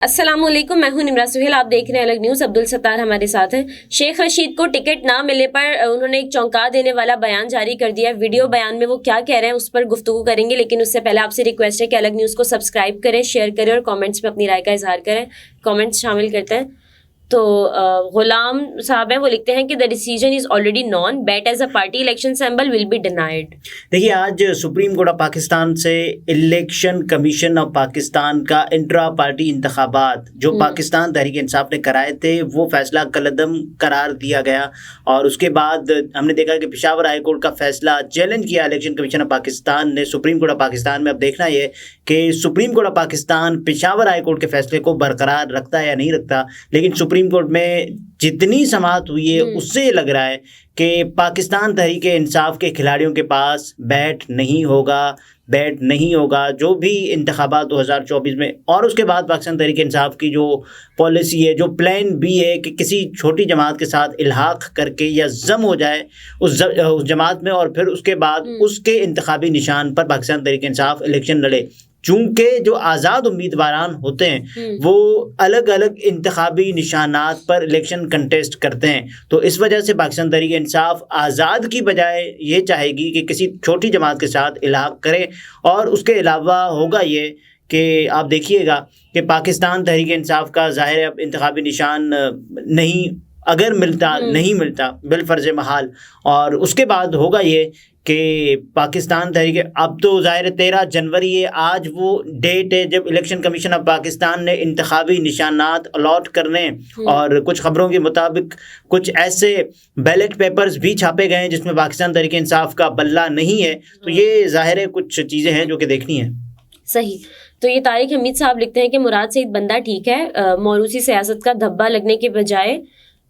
السلام علیکم، میں ہوں نمرا سہیل، آپ دیکھ رہے ہیں الگ نیوز۔ عبدالستار ہمارے ساتھ ہیں۔ شیخ رشید کو ٹکٹ نہ ملنے پر انہوں نے ایک چونکا دینے والا بیان جاری کر دیا ہے۔ ویڈیو بیان میں وہ کیا کہہ رہے ہیں اس پر گفتگو کریں گے، لیکن اس سے پہلے آپ سے ریکویسٹ ہے کہ الگ نیوز کو سبسکرائب کریں، شیئر کریں اور کامنٹس میں اپنی رائے کا اظہار کریں۔ کامنٹس شامل کرتے ہیں تو غلام صاحب ہیں، وہ لکھتے ہیں کہ the decision is already known, BAT as a party election symbol will be denied۔ دیکھیے، آج سپریم کورٹ آف پاکستان سے الیکشن کمیشن آف پاکستان کا انٹرا پارٹی انتخابات جو پاکستان تحریک انصاف نے کرائے تھے وہ فیصلہ کالعدم قرار دیا گیا، اور اس کے بعد ہم نے دیکھا کہ پشاور ہائی کورٹ کا فیصلہ چیلنج کیا الیکشن کمیشن آف پاکستان نے سپریم کورٹ آف پاکستان میں۔ اب دیکھنا یہ کہ supreme court of Pakistan Peshawar high court کے فیصلے کو برقرار رکھتا ہے یا نہیں رکھتا، لیکن سپریم کورٹ میں جتنی سماعت ہوئی ہے اس سے یہ لگ رہا ہے کہ پاکستان تحریک انصاف کے کھلاڑیوں کے پاس بیٹ نہیں ہوگا جو بھی انتخابات 2024 میں، اور اس کے بعد پاکستان تحریک انصاف کی جو پالیسی ہے، جو پلان بھی ہے کہ کسی چھوٹی جماعت کے ساتھ الحاق کر کے یا ضم ہو جائے اس جماعت میں، اور پھر اس کے بعد اس کے انتخابی نشان پر پاکستان تحریک انصاف الیکشن لڑے۔ چونکہ جو آزاد امیدواران ہوتے ہیں وہ الگ الگ انتخابی نشانات پر الیکشن کنٹیسٹ کرتے ہیں، تو اس وجہ سے پاکستان تحریک انصاف آزاد کی بجائے یہ چاہے گی کہ کسی چھوٹی جماعت کے ساتھ الحاق کرے۔ اور اس کے علاوہ ہوگا یہ کہ آپ دیکھیے گا کہ پاکستان تحریک انصاف کا ظاہر اب انتخابی نشان اگر نہیں ملتا بالفرض محال، اور اس کے بعد ہوگا یہ کہ پاکستان تحریک، اب تو ظاہر 13 جنوری ہے، آج وہ ڈیٹ ہے جب الیکشن کمیشن آف پاکستان نے انتخابی نشانات الاٹ کرنے، اور کچھ خبروں کے مطابق کچھ ایسے بیلٹ پیپرز بھی چھاپے گئے ہیں جس میں پاکستان تحریک انصاف کا بلہ نہیں ہے، تو یہ ظاہر ہے کچھ چیزیں ہیں جو کہ دیکھنی ہیں۔ صحیح۔ تو یہ طارق حمید صاحب لکھتے ہیں کہ مراد سعید بندہ ٹھیک ہے، موروثی سیاست کا دھبا لگنے کے بجائے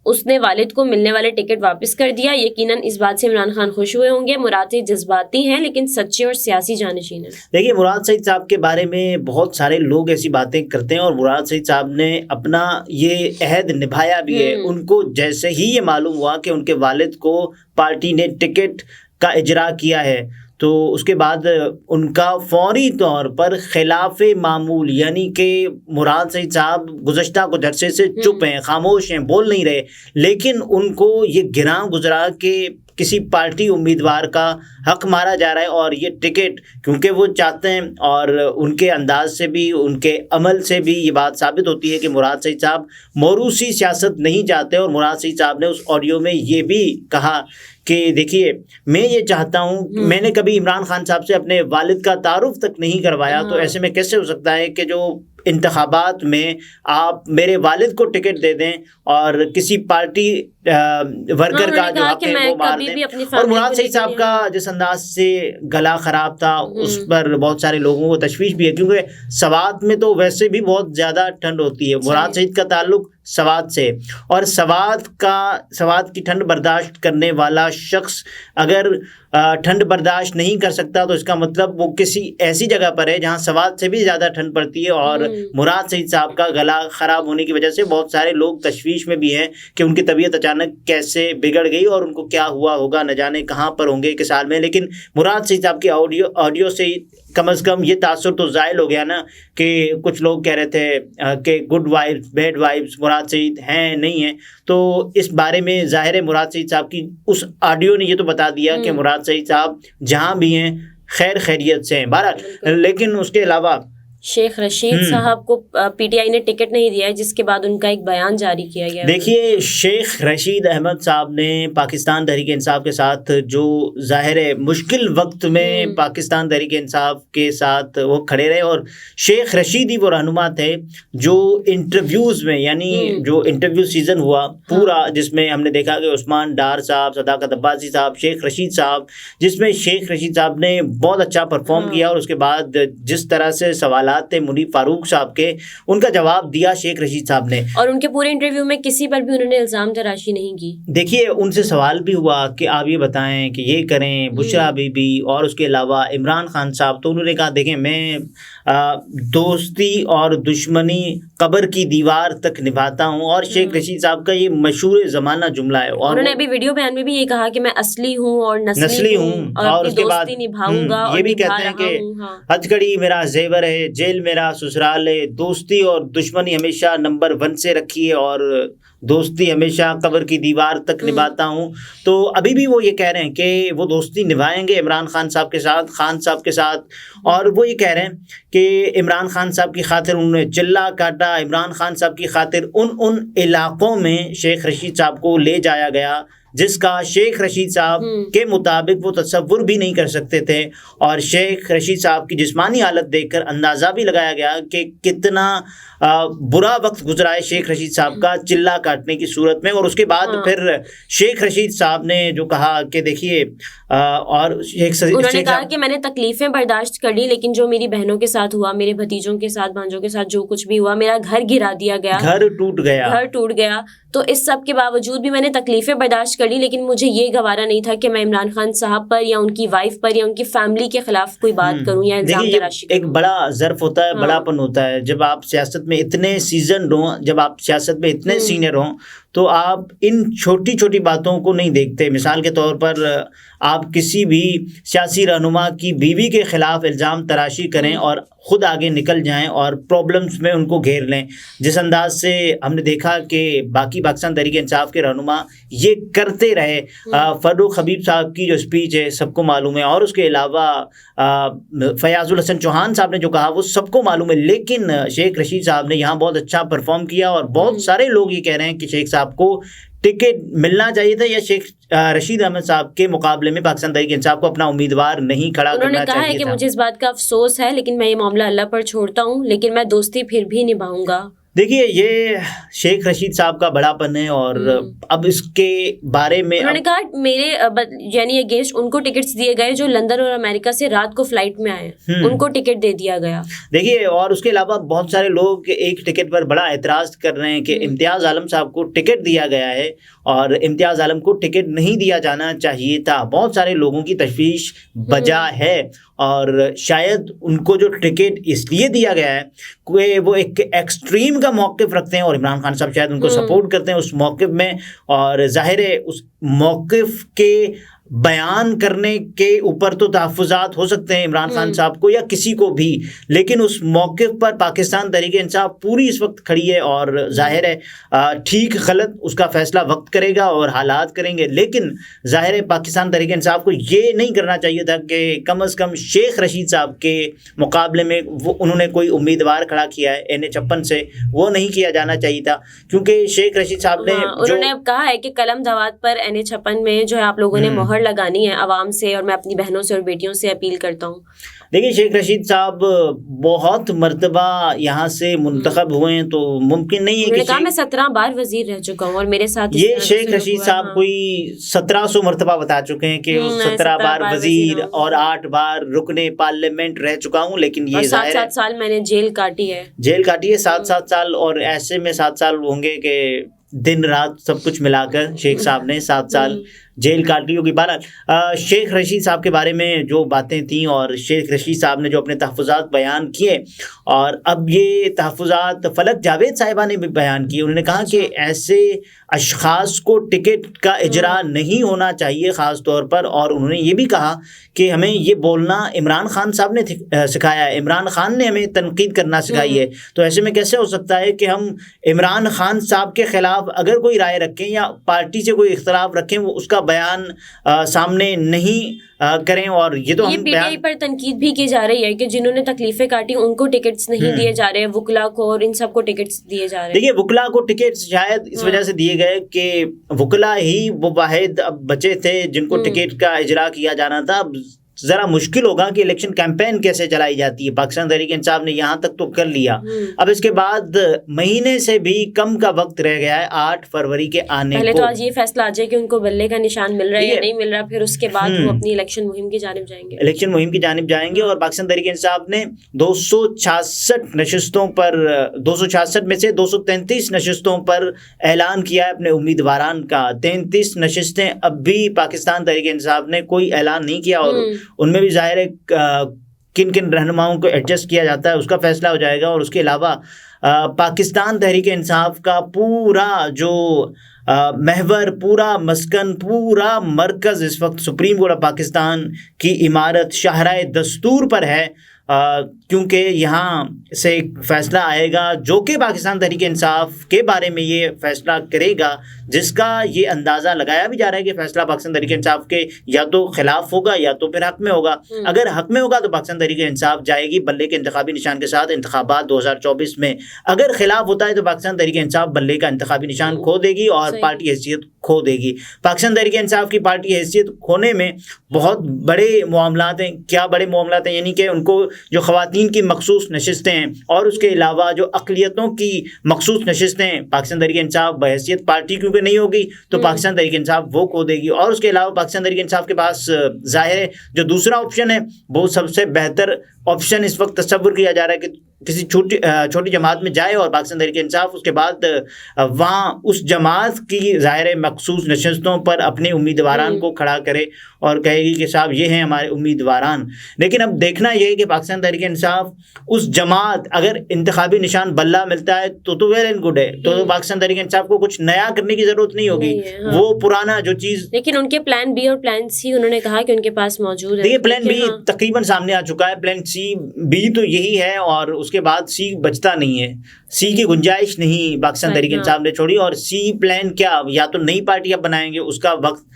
اس نے والد کو ملنے والے ٹکٹ واپس کر دیا۔ یقیناً اس بات سے عمران خان خوش ہوئے ہوں گے۔ مراد سعید جذباتی ہیں لیکن سچے اور سیاسی جانشین ہیں۔ دیکھیے، مراد سعید صاحب کے بارے میں بہت سارے لوگ ایسی باتیں کرتے ہیں، اور مراد سعید صاحب نے اپنا یہ عہد نبھایا بھی ہے۔ ان کو جیسے ہی یہ معلوم ہوا کہ ان کے والد کو پارٹی نے ٹکٹ کا اجرا کیا ہے تو اس کے بعد ان کا فوری طور پر خلاف معمول، یعنی کہ مراد سعید صاحب گزشتہ کچھ عرصے سے چپ ہیں، خاموش ہیں، بول نہیں رہے، لیکن ان کو یہ گراں گزرا کہ کسی پارٹی امیدوار کا حق مارا جا رہا ہے، اور یہ ٹکٹ کیونکہ وہ چاہتے ہیں، اور ان کے انداز سے بھی ان کے عمل سے بھی یہ بات ثابت ہوتی ہے کہ مراد سعید صاحب موروثی سیاست نہیں چاہتے۔ اور مراد سعید صاحب نے اس آڈیو میں یہ بھی کہا کہ دیکھیے، میں یہ چاہتا ہوں، میں نے کبھی عمران خان صاحب سے اپنے والد کا تعارف تک نہیں کروایا، تو ایسے میں کیسے ہو سکتا ہے کہ جو انتخابات میں آپ میرے والد کو ٹکٹ دے دیں اور کسی پارٹی ورکر کا جو حق ہے وہ مار دیں۔ اور مراد سعید صاحب کا جس انداز سے گلا خراب تھا اس پر بہت سارے لوگوں کو تشویش بھی ہے، کیونکہ سوات میں تو ویسے بھی بہت زیادہ ٹھنڈ ہوتی ہے۔ مراد سعید کا تعلق سوات سے، اور سوات کی ٹھنڈ برداشت کرنے والا شخص اگر ٹھنڈ برداشت نہیں کر سکتا تو اس کا مطلب وہ کسی ایسی جگہ پر ہے جہاں سوات سے بھی زیادہ ٹھنڈ پڑتی ہے۔ اور مراد سعید صاحب کا گلا خراب ہونے کی وجہ سے بہت سارے لوگ تشویش میں بھی ہیں کہ ان کی طبیعت اچانک کیسے بگڑ گئی اور ان کو کیا ہوا ہوگا، نہ جانے کہاں پر ہوں گے کہ سال میں۔ لیکن مراد سعید صاحب کی آڈیو سے کم از کم یہ تاثر تو زائل ہو گیا نا، کہ کچھ لوگ کہہ رہے تھے کہ گڈ وائبس بیڈ وائبس مراد سعید ہیں نہیں ہیں، تو اس بارے میں ظاہر ہے مراد سعید صاحب کی اس آڈیو نے یہ تو بتا دیا کہ مراد سعید صاحب جہاں بھی ہیں خیریت سے ہیں بہرحال۔ لیکن اس کے علاوہ شیخ رشید صاحب کو پی ٹی آئی نے ٹکٹ نہیں دیا ہے، جس کے بعد ان کا ایک بیان جاری کیا گیا۔ دیکھیے، شیخ رشید احمد صاحب نے پاکستان تحریک انصاف کے ساتھ جو ظاہر ہے مشکل وقت میں پاکستان تحریک انصاف کے ساتھ وہ کھڑے رہے، اور شیخ رشید ہی وہ رہنما تھے جو انٹرویوز میں، یعنی جو انٹرویو سیزن ہوا پورا، جس میں ہم نے دیکھا کہ عثمان ڈار صاحب، صداقت عباسی صاحب، شیخ رشید صاحب، جس میں شیخ رشید صاحب نے بہت اچھا پرفارم کیا، اور اس کے بعد جس طرح سے سوالات تھے منیب فاروق صاحب کے، ان کا جواب دیا شیخ رشید صاحب نے، اور ان کے پورے انٹرویو میں کسی پر بھی انہوں نے الزام تراشی نہیں کی۔ دیکھیے، ان سے سوال بھی ہوا کہ آپ یہ بتائیں کہ یہ کریں، بشرا بی بی اور اس کے علاوہ عمران خان صاحب، تو انہوں نے کہا دیکھیں میں دوستی اور دشمنی قبر کی دیوار تک نبھاتا ہوں، اور شیخ رشید صاحب کا یہ مشہور زمانہ جملہ ہے، اور انہوں نے ابھی ویڈیو بیان میں بھی یہ کہا کہ میں اصلی ہوں اور نسلی ہوں اور اس کے بعد دوستی نبھاؤں گا، یہ بھی کہتے ہیں کہ ہتھکڑی میرا زیور ہے، جیل میرا سسرال ہے، دوستی اور دشمنی ہمیشہ نمبر 1 سے رکھی ہے، اور دوستی ہمیشہ قبر کی دیوار تک نبھاتا ہوں۔ تو ابھی بھی وہ یہ کہہ رہے ہیں کہ وہ دوستی نبھائیں گے عمران خان صاحب کے ساتھ، خان صاحب کے ساتھ، اور وہ یہ کہہ رہے ہیں کہ عمران خان صاحب کی خاطر انہوں نے چلا کاٹا، عمران خان صاحب کی خاطر ان علاقوں میں شیخ رشید صاحب کو لے جایا گیا جس کا شیخ رشید صاحب کے مطابق وہ تصور بھی نہیں کر سکتے تھے، اور شیخ رشید صاحب کی جسمانی حالت دیکھ کر اندازہ بھی لگایا گیا کہ کتنا برا وقت گزرا ہے شیخ رشید صاحب کا چلا کاٹنے کی صورت میں۔ اور اس کے بعد پھر شیخ رشید صاحب نے جو کہا کہ دیکھیے، اور انہوں نے کہا کہ میں نے تکلیفیں برداشت کر لی، لیکن جو میری بہنوں کے ساتھ ہوا، میرے بھتیجوں کے ساتھ، بھانجوں کے ساتھ جو کچھ بھی ہوا، میرا گھر گرا دیا گیا، گھر ٹوٹ گیا، تو اس سب کے باوجود بھی میں نے تکلیفیں برداشت کر لی، لیکن مجھے یہ گوارا نہیں تھا کہ میں عمران خان صاحب پر یا ان کی وائف پر یا ان کی فیملی کے خلاف کوئی بات کروں یا الزام تراشی کروں۔ ایک بڑا ظرف ہوتا ہے، بڑا پن ہوتا ہے، جب آپ سیاست میں اتنے سیزنڈ ہوں، جب آپ سیاست میں اتنے سینئر ہوں، تو آپ ان چھوٹی چھوٹی باتوں کو نہیں دیکھتے۔ مثال کے طور پر آپ کسی بھی سیاسی رہنما کی بیوی کے خلاف الزام تراشی کریں اور خود آگے نکل جائیں اور پرابلمز میں ان کو گھیر لیں، جس انداز سے ہم نے دیکھا کہ باقی پاکستان تحریک انصاف کے رہنما یہ کرتے رہے۔ فروخ حبیب صاحب کی جو اسپیچ ہے سب کو معلوم ہے، اور اس کے علاوہ فیاض الحسن چوہان صاحب نے جو کہا وہ سب کو معلوم ہے، لیکن شیخ رشید صاحب نے یہاں بہت اچھا پرفارم کیا، اور بہت سارے لوگ یہ کہہ رہے ہیں کہ شیخ صاحب کو ٹکٹ ملنا چاہیے تھا، یا شیخ رشید احمد صاحب کے مقابلے میں پاکستان تحریک انصاف کو اپنا امیدوار نہیں کھڑا کرنا چاہیے تھا۔ انہوں نے کہا ہے کہ مجھے اس بات کا افسوس ہے، لیکن میں یہ معاملہ اللہ پر چھوڑتا ہوں، لیکن میں دوستی پھر بھی نبھاؤں گا۔ دیکھیے، یہ شیخ رشید صاحب کا بڑا پن ہے، اور اب اس کے بارے میں انہوں نے کہا میرے یعنی اگینسٹ ان کو ٹکٹس دیے گئے جو لندن اور امریکہ سے رات کو فلائٹ میں آئے، ان کو ٹکٹ دے دیا گیا۔ دیکھیے، اور اس کے علاوہ بہت سارے لوگ ایک ٹکٹ پر بڑا اعتراض کر رہے ہیں کہ امتیاز عالم صاحب کو ٹکٹ دیا گیا ہے اور امتیاز عالم کو ٹکٹ نہیں دیا جانا چاہیے تھا۔ بہت سارے لوگوں کی تشویش بجا ہے، اور شاید ان کو جو ٹکٹ اس لیے دیا گیا ہے کہ وہ ایک ایکسٹریم کا موقف رکھتے ہیں، اور عمران خان صاحب شاید ان کو سپورٹ کرتے ہیں اس موقف میں، اور ظاہر ہے اس موقف کے بیان کرنے کے اوپر تو تحفظات ہو سکتے ہیں عمران خان صاحب کو یا کسی کو بھی، لیکن اس موقف پر پاکستان تحریک انصاف پوری اس وقت کھڑی ہے، اور ظاہر ہے ٹھیک غلط اس کا فیصلہ وقت کرے گا اور حالات کریں گے، لیکن ظاہر ہے پاکستان تحریک انصاف کو یہ نہیں کرنا چاہیے تھا کہ کم از کم شیخ رشید صاحب کے مقابلے میں انہوں نے کوئی امیدوار کھڑا کیا ہے NH56 سے، وہ نہیں کیا جانا چاہیے تھا، کیونکہ شیخ رشید صاحب نے انہوں نے کہا ہے کہ قلم دوات پر NH56 میں جو ہے آپ لوگوں نے مہر لگانی ہے عوام سے، اور میں اپنی بہنوں سے اور بیٹیوں سے اپیل کرتا ہوں۔ دیکھیے، شیخ رشید صاحب بہت مرتبہ یہاں سے منتخب ہوئے ہیں، تو ممکن نہیں ہے کہ میں 17 بار وزیر رہ چکا ہوں، اور میرے ساتھ یہ شیخ رشید صاحب کوئی 1700 مرتبہ بتا چکے ہیں کہ 17 بار وزیر اور 8 بار رکن پارلیمنٹ رہ چکا ہوں، لیکن یہ 7 سال میں نے جیل کاٹی ہے 7 سال، اور ایسے میں 7 سال ہوں گے کہ دن رات سب کچھ ملا کر شیخ صاحب نے 7 سال جیل کاٹ لی ہوگی۔ بہرحال شیخ رشید صاحب کے بارے میں جو باتیں تھیں، اور شیخ رشید صاحب نے جو اپنے تحفظات بیان کیے، اور اب یہ تحفظات فلک جاوید صاحبہ نے بھی بیان کیے، انہوں نے کہا کہ ایسے اشخاص کو ٹکٹ کا اجرا نہیں ہونا چاہیے خاص طور پر، اور انہوں نے یہ بھی کہا کہ ہمیں یہ بولنا عمران خان صاحب نے سکھایا ہے، عمران خان نے ہمیں تنقید کرنا سکھائی ہے، تو ایسے میں کیسے ہو سکتا ہے کہ ہم عمران خان صاحب کے خلاف اگر کوئی رائے رکھیں یا پارٹی سے کوئی اختلاف رکھیں، وہ اس کا بیان سامنے نہیں کریں، اور یہ تو ہم PTI پر تنقید بھی کی جا رہی ہے کہ جنہوں نے تکلیفیں کاٹی ان کو ٹکٹس نہیں دیے جا رہے، وکلا کو اور ان سب کو ٹکٹس دیے جا رہے ہیں۔ دیکھیے، وکلا کو ٹکٹس شاید اس وجہ سے دیے گئے کہ وکلا ہی وہ واحد اب بچے تھے جن کو ٹکٹ کا اجرا کیا جانا تھا۔ اب ذرا مشکل ہوگا کہ الیکشن کیمپین کیسے چلائی جاتی ہے، پاکستان تحریک انصاف نے یہاں تک تو کر لیا، اب اس کے بعد مہینے سے بھی کم کا وقت رہ گیا ہے 8 فروری کے آنے کو۔ پہلے تو آج یہ فیصلہ آ جائے کہ ان کو بلے کا نشان مل رہا ہے یا نہیں مل رہا، پھر اس کے بعد وہ اپنی الیکشن مہم کی جانب جائیں گے، اور پاکستان تحریک انصاف نے 266 نشستوں پر 266 میں سے 233 نشستوں پر اعلان کیا ہے اپنے امیدواران کا۔ 33 نشستیں اب بھی پاکستان تحریک انصاف نے کوئی اعلان نہیں کیا، اور ان میں بھی ظاہر ہے کن کن رہنماؤں کو ایڈجسٹ کیا جاتا ہے اس کا فیصلہ ہو جائے گا. اور اس کے علاوہ پاکستان تحریک انصاف کا پورا جو محور، پورا مسکن، پورا مرکز اس وقت سپریم کورٹ آف پاکستان کی عمارت شاہراہ دستور پر ہے، کیونکہ یہاں سے ایک فیصلہ آئے گا جو کہ پاکستان تحریک انصاف کے بارے میں یہ فیصلہ کرے گا، جس کا یہ اندازہ لگایا بھی جا رہا ہے کہ فیصلہ پاکستان تحریک انصاف کے یا تو خلاف ہوگا یا تو پھر حق میں ہوگا. اگر حق میں ہوگا تو پاکستان تحریک انصاف جائے گی بلے کے انتخابی نشان کے ساتھ انتخابات 2024 میں. اگر خلاف ہوتا ہے تو پاکستان تحریک انصاف بلے کا انتخابی نشان کھو دے گی اور پارٹی حیثیت کھو دے گی. پاکستان تحریک انصاف کی پارٹی حیثیت کھونے میں بہت بڑے معاملات ہیں. کیا بڑے معاملات ہیں؟ یعنی کہ ان کو جو خواتین کی مخصوص نشستیں ہیں اور اس کے علاوہ جو اقلیتوں کی مخصوص نشستیں ہیں، پاکستان تحریک انصاف بحیثیت پارٹی کیونکہ نہیں ہوگی تو پاکستان تحریک انصاف وہ کھو دے گی. اور اس کے علاوہ پاکستان تحریک انصاف کے پاس ظاہر ہے جو دوسرا آپشن ہے وہ سب سے بہتر آپشن اس وقت تصور کیا جا رہا ہے کہ کسی چھوٹی جماعت میں جائے اور پاکستان تحریک انصاف اس کے بعد وہاں اس جماعت کی ظاہر مخصوص نشستوں پر اپنے امیدواران کو کھڑا کرے اور کہے گی کہ صاحب یہ ہیں ہمارے امیدواران. لیکن اب دیکھنا یہ ہے کہ پاکستان تحریک انصاف اس جماعت اگر انتخابی نشان بلہ ملتا ہے تو ویل اینڈ گڈ ہے، تو پاکستان تحریک انصاف کو کچھ نیا کرنے کی ضرورت نہیں ہوگی. وہ پرانا جو چیز، لیکن ان کے پلان بی اور پلان سی انہوں نے کہا کہ ان کے پاس موجود ہے. دیکھیے پلان بی تقریباً سامنے آ چکا ہے، پلان سی بی تو یہی ہے اور اس کے بعد سی بچتا نہیں ہے. سی کی گنجائش نہیں پاکستان تحریک انصاف نے چھوڑی. اور سی پلان کیا، یا تو نئی پارٹی اب بنائیں گے، اس کا وقت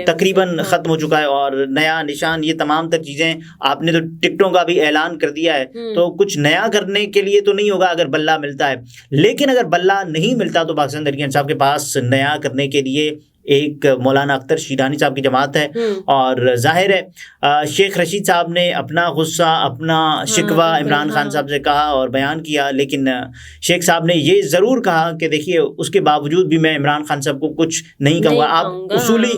تقریباً ختم ہو چکا ہے. اور نیا نشان، یہ تمام تر چیزیں آپ نے تو ٹکٹوں کا بھی اعلان کر دیا ہے، تو کچھ نیا کرنے کے لیے تو نہیں ہوگا اگر بلہ ملتا ہے. لیکن اگر بلہ نہیں ملتا تو پاکستان تحریک انصاف کے پاس نیا کرنے کے لیے ایک مولانا اختر شیرانی صاحب کی جماعت ہے. اور ظاہر ہے شیخ رشید صاحب نے اپنا غصہ، اپنا شکوہ عمران خان صاحب سے کہا اور بیان کیا، لیکن شیخ صاحب نے یہ ضرور کہا کہ دیکھیے اس کے باوجود بھی میں عمران خان صاحب کو کچھ نہیں کہوں گا. آپ اصولی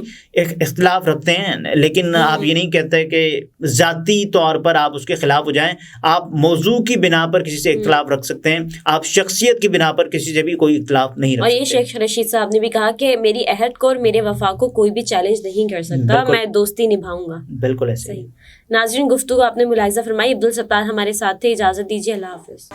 اختلاف رکھتے ہیں لیکن آپ یہ نہیں کہتے کہ ذاتی طور پر آپ اس کے خلاف ہو جائیں. آپ موضوع کی بنا پر کسی سے اختلاف رکھ سکتے ہیں، آپ شخصیت کی بنا پر کسی سے بھی کوئی اختلاف نہیں رکھ سکتے. اور یہ شیخ رشید صاحب نے بھی کہا کہ میری عہد کو اور میرے وفا کو کوئی بھی چیلنج نہیں کر سکتا، میں دوستی نبھاؤں گا. بالکل ایسے ہی. ناظرین، گفتگو آپ نے ملاحظہ فرمائی. عبدالستار ہمارے ساتھ تھے. اجازت دیجیے. اللہ حافظ.